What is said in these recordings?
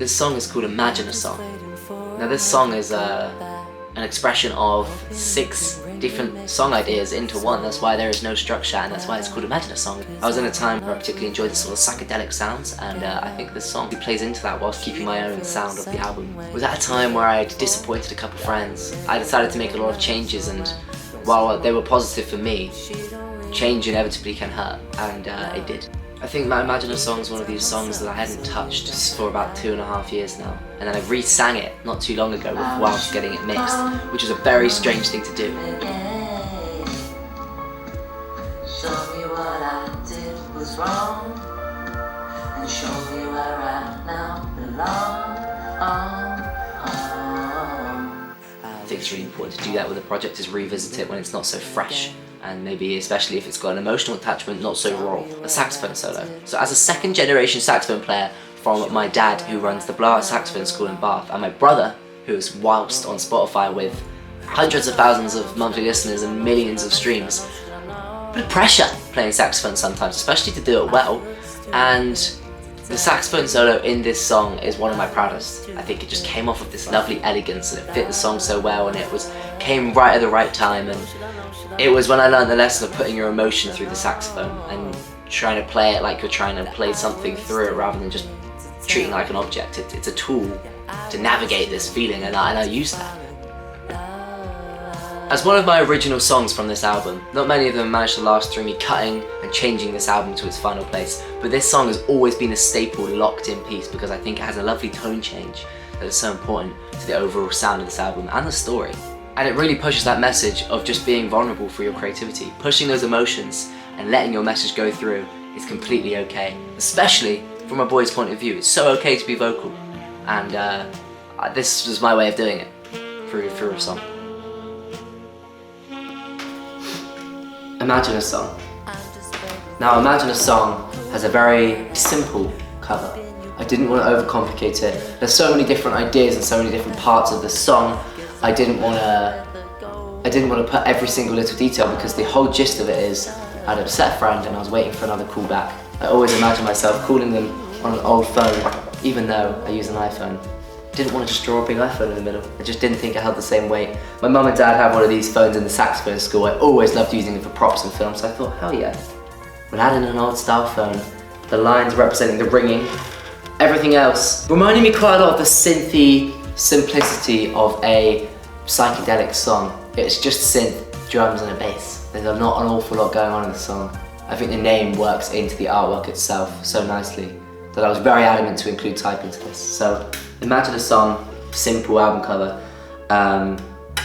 This song is called Imagine a Song. Now this song is an expression of 6 different song ideas into one. That's why there is no structure, and that's why it's called Imagine a Song. I was in a time where I particularly enjoyed the sort of psychedelic sounds, and I think this song plays into that whilst keeping my own sound of the album. It was at a time where I'd disappointed a couple friends. I decided to make a lot of changes, and while they were positive for me, change inevitably can hurt, and it did. I think Imagine a Song is one of these songs that I hadn't touched for about 2.5 years now, and then I re-sang it not too long ago whilst getting it mixed, which is a very strange thing to do. Show me what I did was wrong, and show me where I now belong. I think it's really important to do that with a project, is revisit it when it's not so fresh, and maybe especially if it's got an emotional attachment, not so raw. A saxophone solo. So as a second generation saxophone player from my dad, who runs the Blowout Saxophone School in Bath, and my brother, who is whilst on Spotify with hundreds of thousands of monthly listeners and millions of streams, a bit of pressure playing saxophone sometimes, especially to do it well, and the saxophone solo in this song is one of my proudest. I think it just came off of this lovely elegance, and it fit the song so well, and it came right at the right time, and it was when I learned the lesson of putting your emotion through the saxophone and trying to play it like you're trying to play something through it rather than just treating it like an object. It's a tool to navigate this feeling, and I use that. As one of my original songs from this album, not many of them managed to last through me cutting and changing this album to its final place, but this song has always been a staple, locked in piece, because I think it has a lovely tone change that is so important to the overall sound of this album and the story. And it really pushes that message of just being vulnerable for your creativity. Pushing those emotions and letting your message go through is completely okay, especially from a boy's point of view. It's so okay to be vocal, and this was my way of doing it through a song. Imagine a Song. Now Imagine a Song has a very simple cover. I didn't want to overcomplicate it. There's so many different ideas and so many different parts of the song. I didn't want to put every single little detail, because the whole gist of it is I had an upset friend and I was waiting for another call back. I always imagine myself calling them on an old phone, even though I use an iPhone. I didn't want to just draw a big iPhone in the middle. I just didn't think it held the same weight. My mum and dad have one of these phones in the saxophone school. I always loved using them for props and films, so I thought, hell yeah. We'll add in an old style phone. The lines representing the ringing. Everything else reminding me quite a lot of the synthy simplicity of a psychedelic song. It's just synth, drums and a bass. There's not an awful lot going on in the song. I think the name works into the artwork itself so nicely that I was very adamant to include type into this. So Imagine a Song, simple album cover,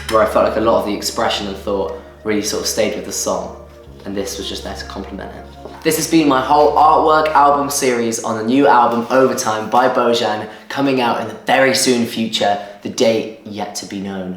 where I felt like a lot of the expression and thought really sort of stayed with the song, and this was just there to complement it. This has been my whole artwork album series on the new album Overtime by Bojan, coming out in the very soon future, the date yet to be known.